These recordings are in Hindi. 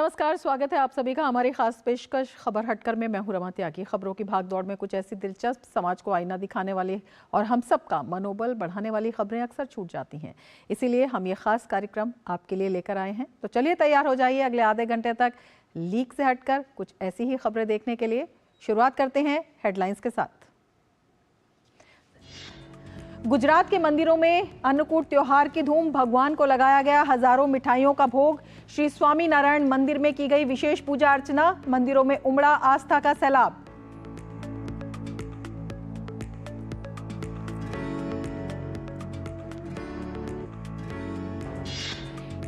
नमस्कार, स्वागत है आप सभी का हमारी खास पेशकश खबर हटकर में। मैं हूं रमा त्यागी। खबरों की भागदौड़ में कुछ ऐसी दिलचस्प, समाज को आईना दिखाने वाली और हम सब का मनोबल बढ़ाने वाली खबरें अक्सर छूट जाती हैं। इसीलिए हम ये खास कार्यक्रम आपके लिए लेकर आए हैं। तो चलिए तैयार हो जाइए अगले आधे घंटे तक लीक से हटकर कुछ ऐसी ही खबरें देखने के लिए। शुरुआत करते हैं हेडलाइंस के साथ। गुजरात के मंदिरों में अन्नकूट त्योहार की धूम, भगवान को लगाया गया हजारों मिठाइयों का भोग। श्री स्वामी नारायण मंदिर में की गई विशेष पूजा अर्चना, मंदिरों में उमड़ा आस्था का सैलाब।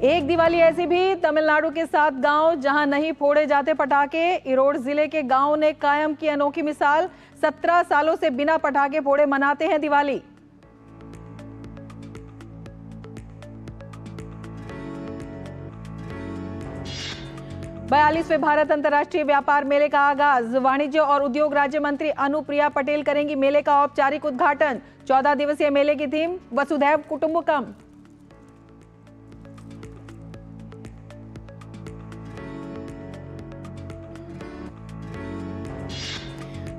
एक दिवाली ऐसी भी तमिलनाडु के 7 गांव जहां नहीं फोड़े जाते पटाखे। इरोड जिले के गांव ने कायम की अनोखी मिसाल, 17 सालों से बिना पटाखे फोड़े मनाते हैं दिवाली। बयालीसवें भारत अंतर्राष्ट्रीय व्यापार मेले का आगाज, वाणिज्य और उद्योग राज्य मंत्री अनुप्रिया पटेल करेंगी मेले का औपचारिक उद्घाटन। 14 दिवसीय मेले की थीम वसुधैव कुटुंबकम।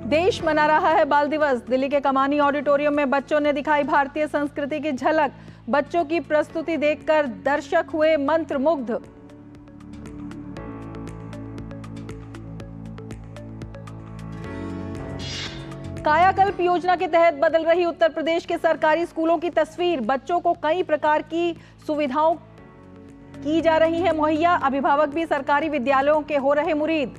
देश मना रहा है बाल दिवस। दिल्ली के कमानी ऑडिटोरियम में बच्चों ने दिखाई भारतीय संस्कृति की झलक। बच्चों की प्रस्तुति देखकर दर्शक हुए मंत्रमुग्ध। कायाकल्प योजना के तहत बदल रही उत्तर प्रदेश के सरकारी स्कूलों की तस्वीर। बच्चों को कई प्रकार की सुविधाओं की जा रही है मुहैया। अभिभावक भी सरकारी विद्यालयों के हो रहे मुरीद।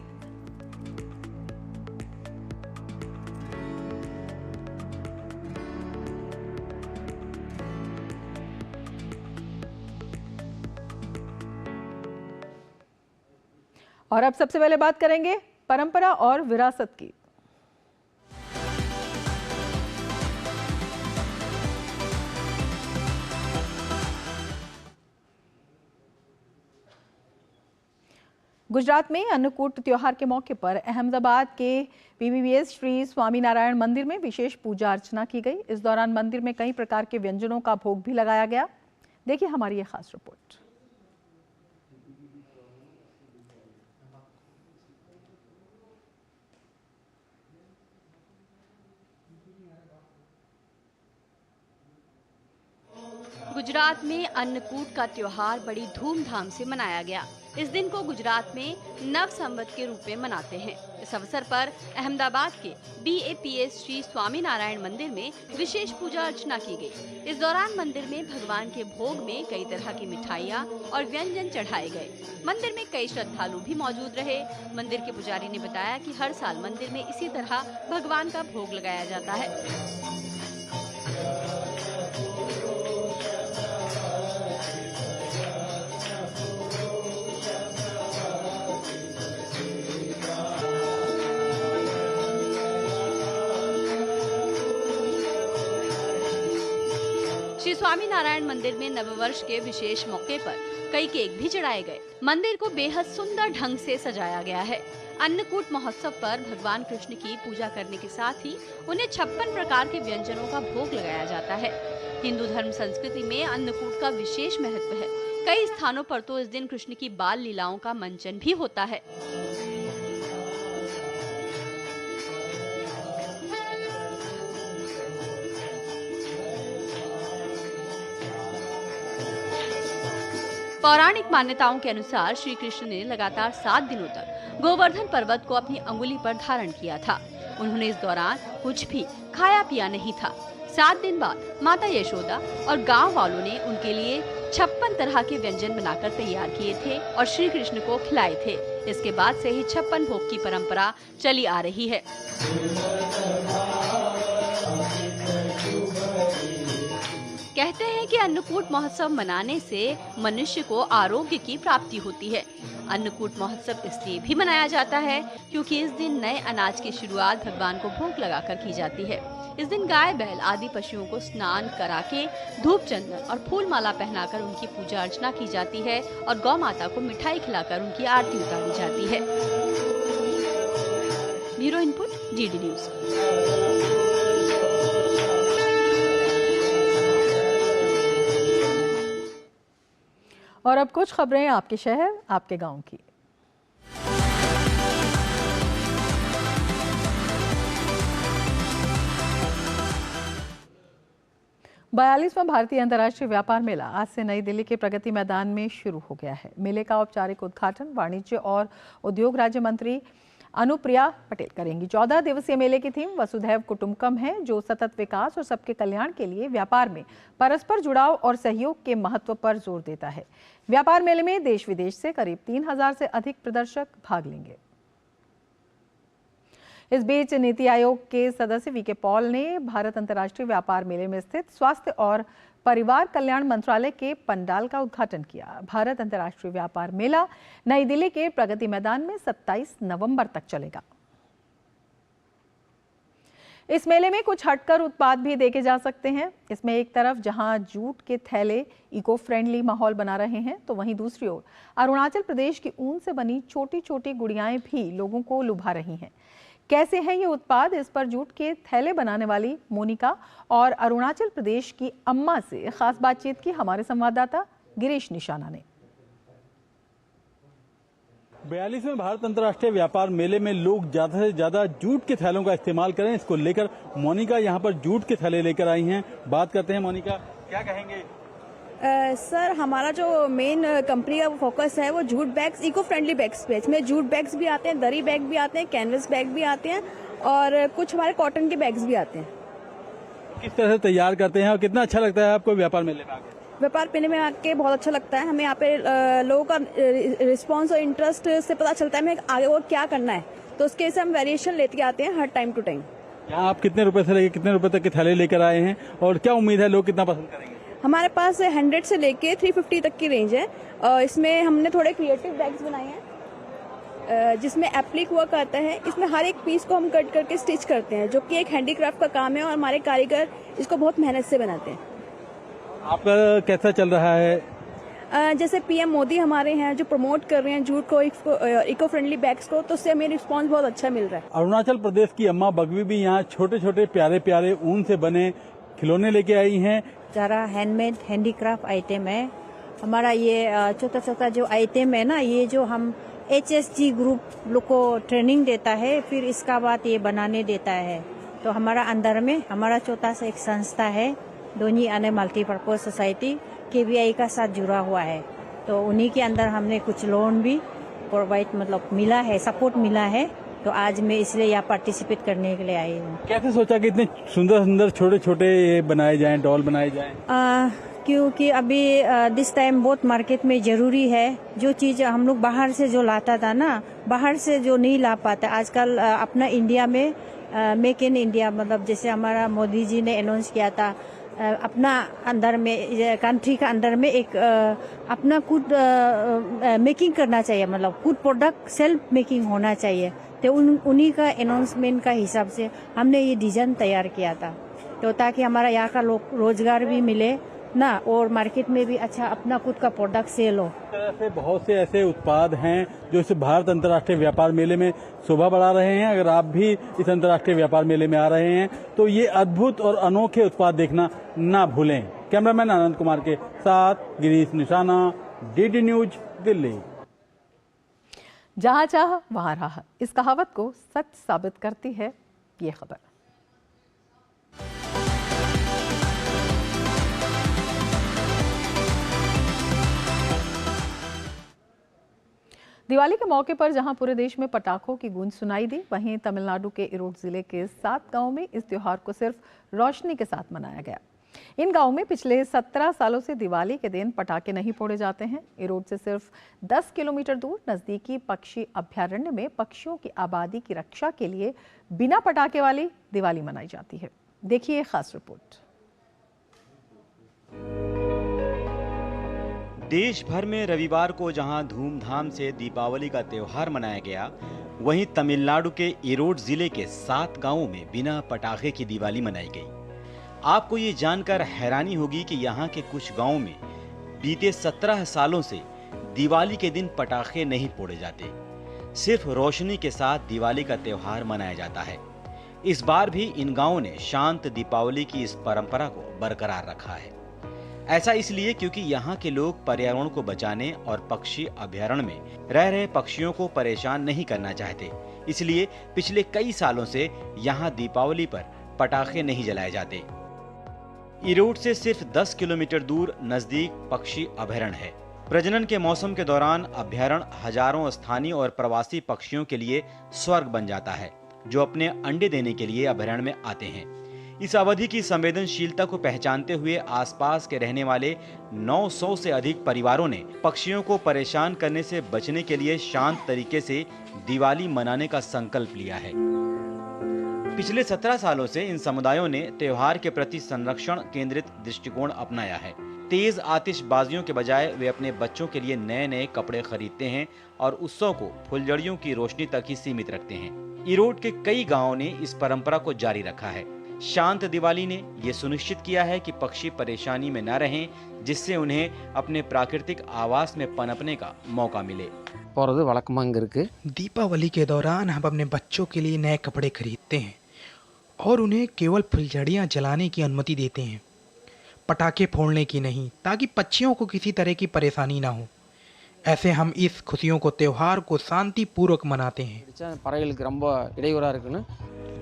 और अब सबसे पहले बात करेंगे परंपरा और विरासत की। गुजरात में अन्नकूट त्योहार के मौके पर अहमदाबाद के पीवीवीएस श्री स्वामीनारायण मंदिर में विशेष पूजा अर्चना की गई। इस दौरान मंदिर में कई प्रकार के व्यंजनों का भोग भी लगाया गया। देखिए हमारी ये खास रिपोर्ट। गुजरात में अन्नकूट का त्योहार बड़ी धूमधाम से मनाया गया। इस दिन को गुजरात में नव संवत के रूप में मनाते हैं। इस अवसर पर अहमदाबाद के बीएपीएस श्री स्वामीनारायण मंदिर में विशेष पूजा अर्चना की गई। इस दौरान मंदिर में भगवान के भोग में कई तरह की मिठाइयाँ और व्यंजन चढ़ाए गए। मंदिर में कई श्रद्धालु भी मौजूद रहे। मंदिर के पुजारी ने बताया कि हर साल मंदिर में इसी तरह भगवान का भोग लगाया जाता है। श्री स्वामीनारायण मंदिर में नववर्ष के विशेष मौके पर कई केक भी चढ़ाए गए। मंदिर को बेहद सुंदर ढंग से सजाया गया है। अन्नकूट महोत्सव पर भगवान कृष्ण की पूजा करने के साथ ही उन्हें 56 प्रकार के व्यंजनों का भोग लगाया जाता है। हिंदू धर्म संस्कृति में अन्नकूट का विशेष महत्व है। कई स्थानों पर तो इस दिन कृष्ण की बाल लीलाओं का मंचन भी होता है। पौराणिक मान्यताओं के अनुसार श्री कृष्ण ने लगातार 7 दिनों तक गोवर्धन पर्वत को अपनी अंगुली पर धारण किया था। उन्होंने इस दौरान कुछ भी खाया पिया नहीं था। 7 दिन बाद माता यशोदा और गांव वालों ने उनके लिए 56 तरह के व्यंजन बनाकर तैयार किए थे और श्री कृष्ण को खिलाए थे। इसके बाद से ही 56 भोग की परंपरा चली आ रही है। कहते हैं कि अन्नकूट महोत्सव मनाने से मनुष्य को आरोग्य की प्राप्ति होती है। अन्नकूट महोत्सव इसलिए भी मनाया जाता है क्योंकि इस दिन नए अनाज की शुरुआत भगवान को भोग लगाकर की जाती है। इस दिन गाय, बैल आदि पशुओं को स्नान करा के धूप, चंदन और फूल माला पहनाकर उनकी पूजा अर्चना की जाती है और गौ माता को मिठाई खिलाकर उनकी आरती उतारी जाती है। Bureau input, GD news. और अब कुछ खबरें आपके शहर, आपके गांव की। 42वां भारतीय अंतर्राष्ट्रीय व्यापार मेला आज से नई दिल्ली के प्रगति मैदान में शुरू हो गया है। मेले का औपचारिक उद्घाटन वाणिज्य और उद्योग राज्य मंत्री अनुप्रिया पटेल करेंगी। 14 दिवसीय मेले की थीम वसुधैव कुटुंबकम है, जो सतत विकास और सबके कल्याण के लिए व्यापार में परस्पर जुड़ाव और सहयोग के महत्व पर जोर देता है। व्यापार मेले में देश विदेश से करीब 3000 से अधिक प्रदर्शक भाग लेंगे। इस बीच नीति आयोग के सदस्य वीके पॉल ने भारत अंतर्राष्ट्रीय व्यापार मेले में स्थित स्वास्थ्य और परिवार कल्याण मंत्रालय के पंडाल का उद्घाटन किया। भारत अंतर्राष्ट्रीय व्यापार मेला नई दिल्ली के प्रगति मैदान में 27 नवंबर तक चलेगा। इस मेले में कुछ हटकर उत्पाद भी देखे जा सकते हैं। इसमें एक तरफ जहां जूट के थैले इको फ्रेंडली माहौल बना रहे हैं, तो वहीं दूसरी ओर अरुणाचल प्रदेश की ऊन से बनी छोटी छोटी गुड़ियाएं भी लोगों को लुभा रही हैं। कैसे हैं ये उत्पाद, इस पर जूट के थैले बनाने वाली मोनिका और अरुणाचल प्रदेश की अम्मा से खास बातचीत की हमारे संवाददाता गिरीश निशाना ने। 42वें भारत अंतर्राष्ट्रीय व्यापार मेले में लोग ज्यादा से ज्यादा जूट के थैलों का इस्तेमाल करें, इसको लेकर मोनिका यहाँ पर जूट के थैले लेकर आई हैं। बात करते हैं मोनिका, क्या कहेंगे? सर, हमारा जो मेन कंपनी का फोकस है वो jute bags, eco friendly bags पे। इसमें जूट बैग्स भी आते हैं, दरी बैग भी आते हैं, कैनवस बैग भी आते हैं और कुछ हमारे कॉटन के बैग्स भी आते हैं। किस तरह से तैयार करते हैं और कितना अच्छा लगता है आपको व्यापार मेले में आके? व्यापार मेले में आके बहुत अच्छा लगता है। हमें यहाँ पे लोगों का रिस्पॉन्स और इंटरेस्ट से पता चलता है हमें आगे और क्या करना है, तो उसके से हम वेरिएशन लेते आते हैं हर टाइम टू टाइम। यहाँ आप कितने रुपए से लेकर कितने रुपए तक के थैले लेकर आए हैं और क्या उम्मीद है लोग कितना पसंद करेंगे? हमारे पास 100 से लेके 350 तक की रेंज है। इसमें हमने थोड़े क्रिएटिव बैग्स बनाए हैं जिसमें एप्लिक वर्क आता है। इसमें हर एक पीस को हम कट करके स्टिच करते हैं, जो कि एक हैंडीक्राफ्ट का काम है और हमारे कारीगर इसको बहुत मेहनत से बनाते हैं। आपका कैसा चल रहा है? जैसे पीएम मोदी हमारे हैं जो प्रमोट कर रहे हैं जूट को, इको फ्रेंडली बैग्स को, तो उससे हमें रिस्पांस बहुत अच्छा मिल रहा है। अरुणाचल प्रदेश की अम्मा बगवी भी यहाँ छोटे छोटे प्यारे प्यारे ऊन से बने खिलौने लेके आई हैं। जरा हैंडमेड हैंडीक्राफ्ट आइटम है हमारा। ये छोटा छोटा जो आइटम है ना, ये जो हम HSG ग्रुप लोग को ट्रेनिंग देता है, फिर इसका बाद ये बनाने देता है। तो हमारा अंदर में हमारा छोटा सा एक संस्था है, दोनी आने मल्टीपर्पज सोसाइटी KBI का साथ जुड़ा हुआ है। तो उन्हीं के अंदर हमने कुछ लोन भी प्रोवाइड मतलब मिला है, सपोर्ट मिला है। तो आज मैं इसलिए यहाँ पार्टिसिपेट करने के लिए आई हूँ। कैसे सोचा कि इतने सुंदर सुंदर छोटे छोटे ये बनाए जाएं, डॉल बनाए जाएं? क्योंकि अभी दिस टाइम बहुत मार्केट में जरूरी है। जो चीज हम लोग बाहर से जो लाता था ना, बाहर से जो नहीं ला पाता, आजकल अपना इंडिया में मेक इन इंडिया, मतलब जैसे हमारा मोदी जी ने अनाउंस किया था, अपना अंदर में कंट्री का अंदर में एक अपना खुद मेकिंग करना चाहिए, मतलब खुद प्रोडक्ट सेल्फ मेकिंग होना चाहिए। तो उन्हीं का अनाउंसमेंट का हिसाब से हमने ये डिजाइन तैयार किया था, तो ताकि हमारा यहाँ का लोग रोजगार भी मिले ना, और मार्केट में भी अच्छा अपना खुद का प्रोडक्ट सेल हो। इस तरह से बहुत से ऐसे उत्पाद हैं जो इस भारत अंतर्राष्ट्रीय व्यापार मेले में शोभा बढ़ा रहे हैं। अगर आप भी इस अंतर्राष्ट्रीय व्यापार मेले में आ रहे हैं तो ये अद्भुत और अनोखे उत्पाद देखना ना भूलें। कैमरामैन आनंद कुमार के साथ गिरीश निशाना, DD न्यूज, दिल्ली। जहां चाह वहां राह, इस कहावत को सच साबित करती है ये खबर। दिवाली के मौके पर जहां पूरे देश में पटाखों की गूंज सुनाई दी, वहीं तमिलनाडु के इरोड जिले के 7 गांवों में इस त्योहार को सिर्फ रोशनी के साथ मनाया गया। इन गांवों में पिछले 17 सालों से दिवाली के दिन पटाखे नहीं फोड़े जाते हैं। इरोड से सिर्फ 10 किलोमीटर दूर नजदीकी पक्षी अभ्यारण्य में पक्षियों की आबादी की रक्षा के लिए बिना पटाखे वाली दिवाली मनाई जाती है। देखिए खास रिपोर्ट। देश भर में रविवार को जहां धूमधाम से दीपावली का त्योहार मनाया गया, वहीं तमिलनाडु के इरोड जिले के 7 गांवों में बिना पटाखे की दिवाली मनाई गई। आपको ये जानकर हैरानी होगी कि यहाँ के कुछ गांवों में बीते 17 सालों से दिवाली के दिन पटाखे नहीं फोड़े जाते, सिर्फ रोशनी के साथ दिवाली का त्योहार मनाया जाता है। इस बार भी इन गांवों ने शांत दीपावली की इस परंपरा को बरकरार रखा है। ऐसा इसलिए क्योंकि यहाँ के लोग पर्यावरण को बचाने और पक्षी अभ्यारण्य में रह रहे पक्षियों को परेशान नहीं करना चाहते। इसलिए पिछले कई सालों से यहाँ दीपावली पर पटाखे नहीं जलाए जाते। ईरोड से सिर्फ 10 किलोमीटर दूर नजदीक पक्षी अभयारण्य है। प्रजनन के मौसम के दौरान अभयारण्य हजारों स्थानीय और प्रवासी पक्षियों के लिए स्वर्ग बन जाता है, जो अपने अंडे देने के लिए अभयारण्य में आते हैं। इस अवधि की संवेदनशीलता को पहचानते हुए आसपास के रहने वाले 900 से अधिक परिवारों ने पक्षियों को परेशान करने से बचने के लिए शांत तरीके से दिवाली मनाने का संकल्प लिया है। पिछले 17 सालों से इन समुदायों ने त्योहार के प्रति संरक्षण केंद्रित दृष्टिकोण अपनाया है। तेज आतिशबाजियों के बजाय वे अपने बच्चों के लिए नए नए कपड़े खरीदते हैं और उत्सव को फुलझड़ियों की रोशनी तक ही सीमित रखते हैं। ईरोड के कई गांवों ने इस परंपरा को जारी रखा है। शांत दिवाली ने ये सुनिश्चित किया है कि पक्षी परेशानी में न रहें, जिससे उन्हें अपने प्राकृतिक आवास में पनपने का मौका मिले। दीपावली के दौरान हम अपने बच्चों के लिए नए कपड़े खरीदते हैं और उन्हें केवल फुलझड़ियाँ जलाने की अनुमति देते हैं, पटाखे फोड़ने की नहीं, ताकि पक्षियों को किसी तरह की परेशानी ना हो। ऐसे हम इस खुशियों को त्योहार को शांतिपूर्वक मनाते हैं।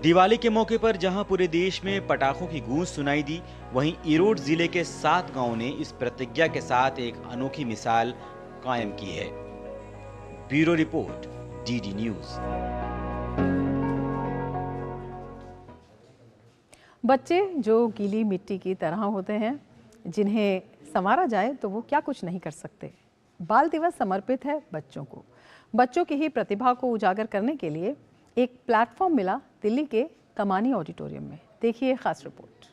दिवाली के मौके पर जहां पूरे देश में पटाखों की गूंज सुनाई दी, वहीं ईरोड जिले के 7 गांवों ने इस प्रतिज्ञा के साथ एक अनोखी मिसाल कायम की है। Bureau report, DD news. बच्चे जो गीली मिट्टी की तरह होते हैं, जिन्हें संवारा जाए तो वो क्या कुछ नहीं कर सकते। बाल दिवस समर्पित है बच्चों को। बच्चों की ही प्रतिभा को उजागर करने के लिए एक प्लेटफॉर्म मिला दिल्ली के कमानी ऑडिटोरियम में। देखिए खास रिपोर्ट।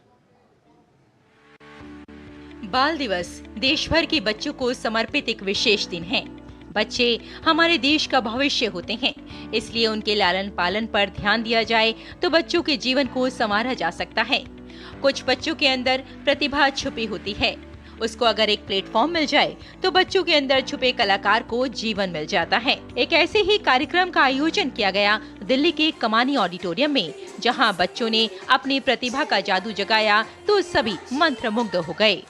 बाल दिवस देश भर के बच्चों को समर्पित एक विशेष दिन है। बच्चे हमारे देश का भविष्य होते हैं, इसलिए उनके लालन पालन पर ध्यान दिया जाए तो बच्चों के जीवन को संवारा जा सकता है। कुछ बच्चों के अंदर प्रतिभा छुपी होती है, उसको अगर एक प्लेटफॉर्म मिल जाए तो बच्चों के अंदर छुपे कलाकार को जीवन मिल जाता है। एक ऐसे ही कार्यक्रम का आयोजन किया गया दिल्ली के कमानी ऑडिटोरियम में, जहां बच्चों ने अपनी प्रतिभा का जादू जगाया तो सभी मंत्रमुग्ध हो गए।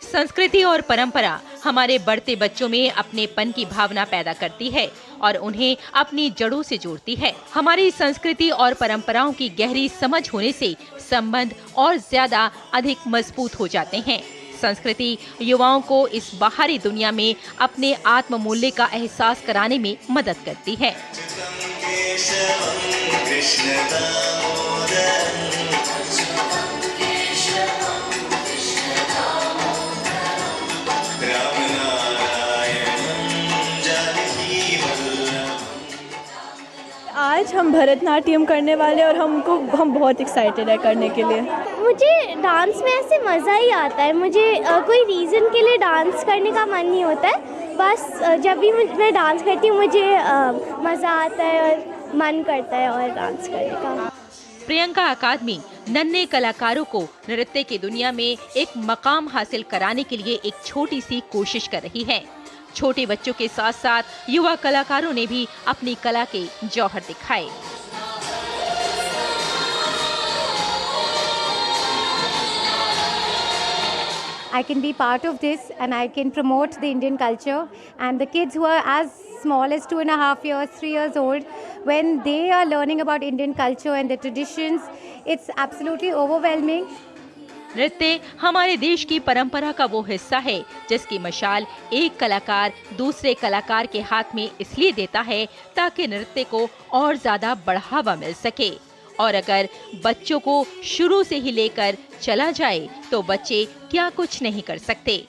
संस्कृति और परंपरा हमारे बढ़ते बच्चों में अपनेपन की भावना पैदा करती है और उन्हें अपनी जड़ों से जोड़ती है। हमारी संस्कृति और परंपराओं की गहरी समझ होने से संबंध और ज्यादा अधिक मजबूत हो जाते हैं। संस्कृति युवाओं को इस बाहरी दुनिया में अपने आत्म मूल्य का एहसास कराने में मदद करती है। आज हम भरतनाट्यम करने वाले और हम बहुत एक्साइटेड है करने के लिए। मुझे डांस में ऐसे मज़ा ही आता है। मुझे कोई रीज़न के लिए डांस करने का मन नहीं होता है, बस जब भी मैं डांस करती हूँ मुझे मज़ा आता है और मन करता है और डांस करने का। प्रियंका अकादमी नन्हे कलाकारों को नृत्य की दुनिया में एक मकाम हासिल कराने के लिए एक छोटी सी कोशिश कर रही है। छोटे बच्चों के साथ साथ युवा कलाकारों ने भी अपनी कला के जौहर दिखाए। I can be part of this and I can promote the Indian culture, and the kids who are as small as 2.5 years, 3 years old, when they are learning about Indian culture and the traditions, it's absolutely overwhelming. नृत्य हमारे देश की परंपरा का वो हिस्सा है जिसकी मशाल एक कलाकार दूसरे कलाकार के हाथ में इसलिए देता है ताकि नृत्य को और ज्यादा बढ़ावा मिल सके। और अगर बच्चों को शुरू से ही लेकर चला जाए तो बच्चे क्या कुछ नहीं कर सकते।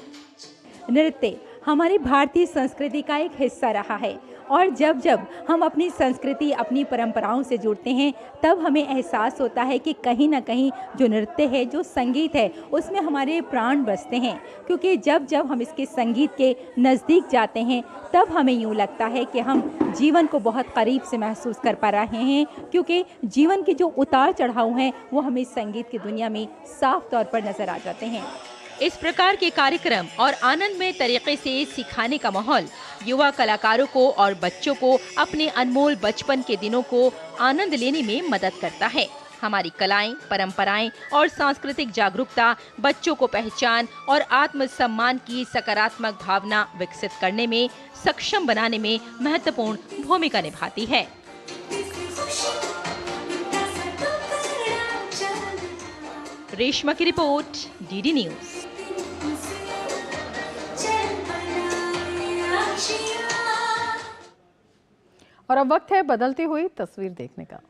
नृत्य हमारी भारतीय संस्कृति का एक हिस्सा रहा है और जब जब हम अपनी संस्कृति अपनी परंपराओं से जुड़ते हैं तब हमें एहसास होता है कि कहीं ना कहीं जो नृत्य है जो संगीत है उसमें हमारे प्राण बसते हैं, क्योंकि जब जब हम इसके संगीत के नज़दीक जाते हैं तब हमें यूँ लगता है कि हम जीवन को बहुत करीब से महसूस कर पा रहे हैं, क्योंकि जीवन के जो उतार चढ़ाव हैं वो हमें संगीत की दुनिया में साफ तौर पर नज़र आ जाते हैं। इस प्रकार के कार्यक्रम और आनंदमय तरीके से सिखाने का माहौल युवा कलाकारों को और बच्चों को अपने अनमोल बचपन के दिनों को आनंद लेने में मदद करता है। हमारी कलाएं, परंपराएं और सांस्कृतिक जागरूकता बच्चों को पहचान और आत्मसम्मान की सकारात्मक भावना विकसित करने में सक्षम बनाने में महत्वपूर्ण भूमिका निभाती है। रेशमा की रिपोर्ट, डीडी न्यूज। और अब वक्त है बदलती हुई तस्वीर देखने का।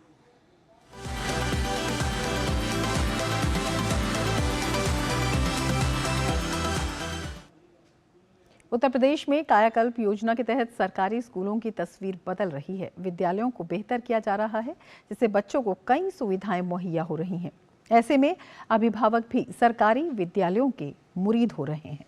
उत्तर प्रदेश में कायाकल्प योजना के तहत सरकारी स्कूलों की तस्वीर बदल रही है। विद्यालयों को बेहतर किया जा रहा है, जिससे बच्चों को कई सुविधाएं मुहैया हो रही हैं। ऐसे में अभिभावक भी सरकारी विद्यालयों के मुरीद हो रहे हैं।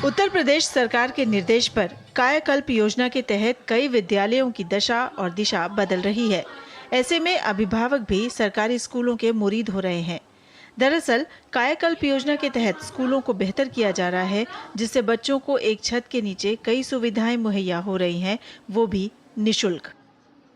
उत्तर प्रदेश सरकार के निर्देश पर कायाकल्प योजना के तहत कई विद्यालयों की दशा और दिशा बदल रही है। ऐसे में अभिभावक भी सरकारी स्कूलों के मुरीद हो रहे हैं। दरअसल कायाकल्प योजना के तहत स्कूलों को बेहतर किया जा रहा है, जिससे बच्चों को एक छत के नीचे कई सुविधाएं मुहैया हो रही हैं, वो भी निःशुल्क।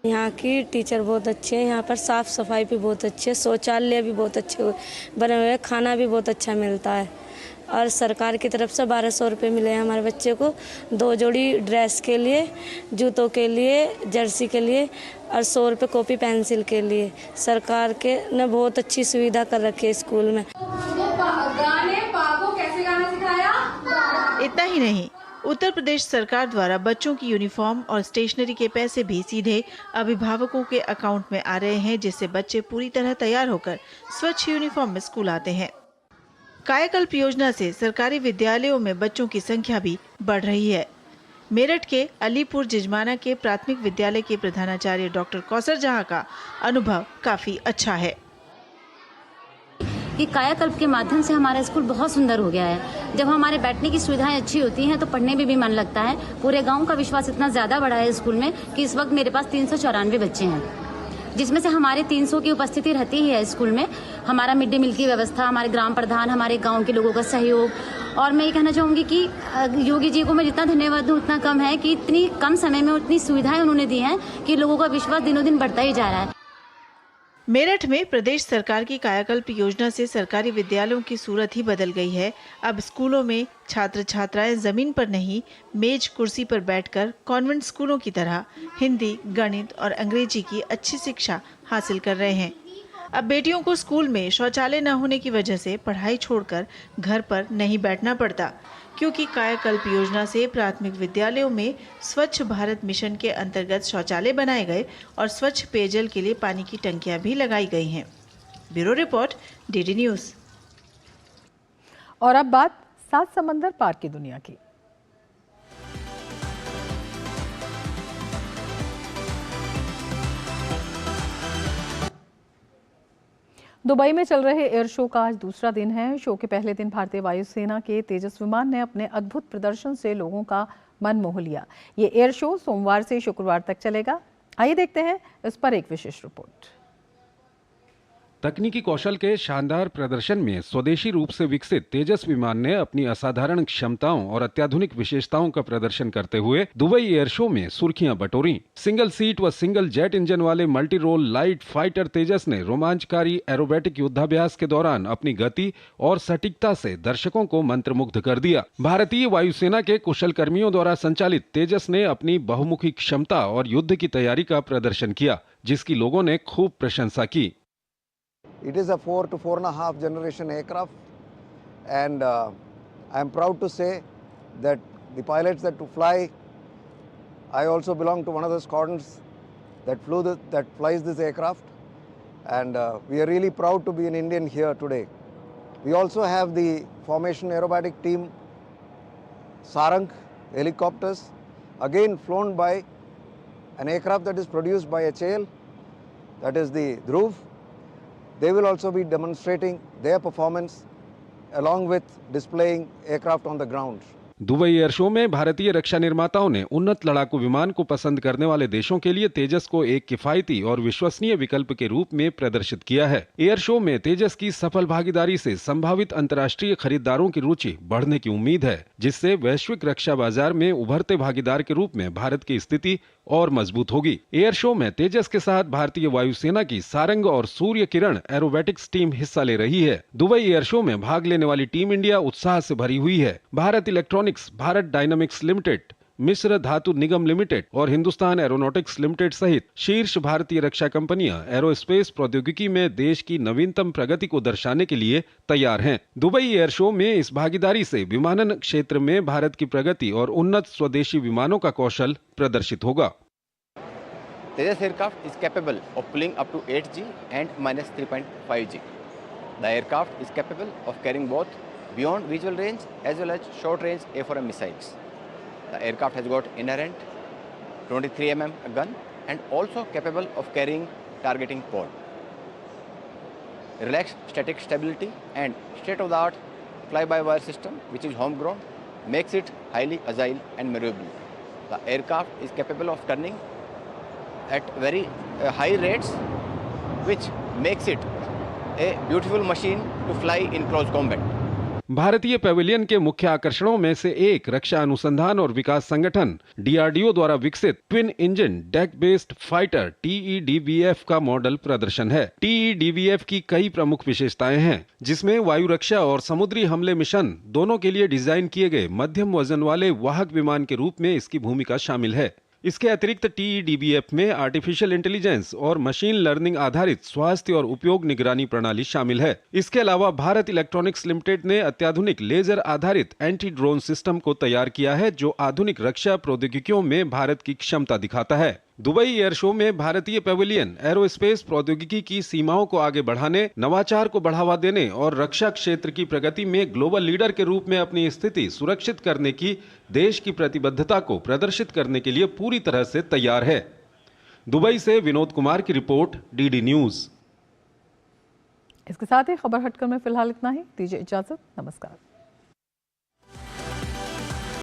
यहाँ की टीचर बहुत अच्छे हैं, यहाँ पर साफ सफाई भी बहुत अच्छी है, शौचालय भी बहुत अच्छे बने हुए हैं, खाना भी बहुत अच्छा मिलता है। और सरकार की तरफ से 1200 रुपये मिले हैं हमारे बच्चे को, 2 जोड़ी ड्रेस के लिए, जूतों के लिए, जर्सी के लिए और 100 रुपये कॉपी पेंसिल के लिए। सरकार के ने बहुत अच्छी सुविधा कर रखी है स्कूल में। इतना ही नहीं, उत्तर प्रदेश सरकार द्वारा बच्चों की यूनिफॉर्म और स्टेशनरी के पैसे भी सीधे अभिभावकों के अकाउंट में आ रहे हैं, जिससे बच्चे पूरी तरह तैयार होकर स्वच्छ यूनिफॉर्म में स्कूल आते हैं। कायाकल्प योजना से सरकारी विद्यालयों में बच्चों की संख्या भी बढ़ रही है। मेरठ के अलीपुर जिजमाना के प्राथमिक विद्यालय के प्रधानाचार्य डॉक्टर कौसर जहां का अनुभव काफी अच्छा है। कि कायाकल्प के माध्यम से हमारा स्कूल बहुत सुंदर हो गया है। जब हमारे बैठने की सुविधाएं अच्छी होती हैं तो पढ़ने में भी मन लगता है। पूरे गांव का विश्वास इतना ज्यादा बढ़ा है स्कूल में कि इस वक्त मेरे पास 394 बच्चे हैं, जिसमें से हमारे 300 की उपस्थिति रहती ही है स्कूल में। हमारा मिड डे मील की व्यवस्था, हमारे ग्राम प्रधान, हमारे गांव के लोगों का सहयोग। और मैं ये कहना चाहूँगी कि योगी जी को मैं जितना धन्यवाद दूँ उतना कम है कि इतनी कम समय में उतनी सुविधाएं उन्होंने दी हैं कि लोगों का विश्वास दिनों दिन बढ़ता ही जा रहा है। मेरठ में प्रदेश सरकार की कायाकल्प योजना से सरकारी विद्यालयों की सूरत ही बदल गई है। अब स्कूलों में छात्र छात्राएं जमीन पर नहीं, मेज कुर्सी पर बैठकर कॉन्वेंट स्कूलों की तरह हिंदी, गणित और अंग्रेजी की अच्छी शिक्षा हासिल कर रहे हैं। अब बेटियों को स्कूल में शौचालय न होने की वजह से पढ़ाई छोड़कर घर पर नहीं बैठना पड़ता, क्योंकि कायाकल्प योजना से प्राथमिक विद्यालयों में स्वच्छ भारत मिशन के अंतर्गत शौचालय बनाए गए और स्वच्छ पेयजल के लिए पानी की टंकियां भी लगाई गई हैं। Bureau report, DD news. और अब बात 7 समंदर पार की दुनिया की। दुबई में चल रहे एयर शो का आज दूसरा दिन है। शो के पहले दिन भारतीय वायुसेना के तेजस विमान ने अपने अद्भुत प्रदर्शन से लोगों का मन मोह लिया। ये एयर शो सोमवार से शुक्रवार तक चलेगा। आइए देखते हैं इस पर एक विशेष रिपोर्ट। तकनीकी कौशल के शानदार प्रदर्शन में स्वदेशी रूप से विकसित तेजस विमान ने अपनी असाधारण क्षमताओं और अत्याधुनिक विशेषताओं का प्रदर्शन करते हुए दुबई एयर शो में सुर्खियां बटोरी। सिंगल सीट व सिंगल जेट इंजन वाले मल्टी रोल लाइट फाइटर तेजस ने रोमांचकारी एरोबेटिक युद्धाभ्यास के दौरान अपनी गति और सटीकता से दर्शकों को मंत्रमुग्ध कर दिया। भारतीय वायुसेना के कुशल कर्मियों द्वारा संचालित तेजस ने अपनी बहुमुखी क्षमता और युद्ध की तैयारी का प्रदर्शन किया, जिसकी लोगों ने खूब प्रशंसा की। It is a 4 to 4.5 generation aircraft, and I am proud to say that the pilots that fly, I also belong to one of the squadrons that flies this aircraft, and we are really proud to be an Indian here today. We also have the formation aerobatic team, Sarang helicopters, again flown by an aircraft that is produced by HAL, that is the Dhruv. They will also be demonstrating their performance along with displaying aircraft on the ground. Dubai air show में भारतीय रक्षा निर्माताओं ने उन्नत लड़ाकू विमान को पसंद करने वाले देशों के लिए तेजस को एक किफायती और विश्वसनीय विकल्प के रूप में प्रदर्शित किया है। एयर शो में तेजस की सफल भागीदारी से संभावित अंतर्राष्ट्रीय खरीदारों की रुचि बढ़ने की उम्मीद है, जिससे वैश्विक रक्षा बाजार में उभरते भागीदार के रूप में भारत की स्थिति और मजबूत होगी। एयर शो में तेजस के साथ भारतीय वायुसेना की सारंग और सूर्य किरण एरोबेटिक्स टीम हिस्सा ले रही है। दुबई एयर शो में भाग लेने वाली टीम इंडिया उत्साह से भरी हुई है। Bharat electronics, Bharat dynamics limited, Mishra Dhatu Nigam limited और हिंदुस्तान एरोनॉटिक्स लिमिटेड सहित शीर्ष भारतीय रक्षा कंपनियां एरोस्पेस प्रौद्योगिकी में देश की नवीनतम प्रगति को दर्शाने के लिए तैयार हैं। दुबई एयर शो में इस भागीदारी से विमानन क्षेत्र में भारत की प्रगति और उन्नत स्वदेशी विमानों का कौशल प्रदर्शित होगा। Tejas aircraft is capable of pulling up to 8G and minus 3.5G. The aircraft is capable of carrying both beyond visual range as well as short range A4M missiles. The aircraft has got inherent 23 mm gun and also capable of carrying targeting pod. Relaxed static stability and state-of-the-art fly-by-wire system, which is homegrown, makes it highly agile and maneuverable. The aircraft is capable of turning at very high rates, which makes it a beautiful machine to fly in close combat. भारतीय पैविलियन के मुख्य आकर्षणों में से एक रक्षा अनुसंधान और विकास संगठन DRDO द्वारा विकसित twin engine deck based fighter TEDVF का मॉडल प्रदर्शन है। TEDVF की कई प्रमुख विशेषताएं हैं, जिसमें वायु रक्षा और समुद्री हमले मिशन दोनों के लिए डिजाइन किए गए मध्यम वजन वाले वाहक विमान के रूप में इसकी भूमिका शामिल है। इसके अतिरिक्त TEDVF में आर्टिफिशियल इंटेलिजेंस और मशीन लर्निंग आधारित स्वास्थ्य और उपयोग निगरानी प्रणाली शामिल है। इसके अलावा भारत इलेक्ट्रॉनिक्स लिमिटेड ने अत्याधुनिक लेजर आधारित एंटी ड्रोन सिस्टम को तैयार किया है, जो आधुनिक रक्षा प्रौद्योगिकियों में भारत की क्षमता दिखाता है। दुबई एयर शो में भारतीय पैविलियन एरोस्पेस प्रौद्योगिकी की सीमाओं को आगे बढ़ाने, नवाचार को बढ़ावा देने और रक्षा क्षेत्र की प्रगति में ग्लोबल लीडर के रूप में अपनी स्थिति सुरक्षित करने की देश की प्रतिबद्धता को प्रदर्शित करने के लिए पूरी तरह से तैयार है। दुबई से विनोद कुमार की रिपोर्ट, DD न्यूज। इसके साथ ही खबर हटकर में फिलहाल इतना ही। दीजिए इजाजत, नमस्कार।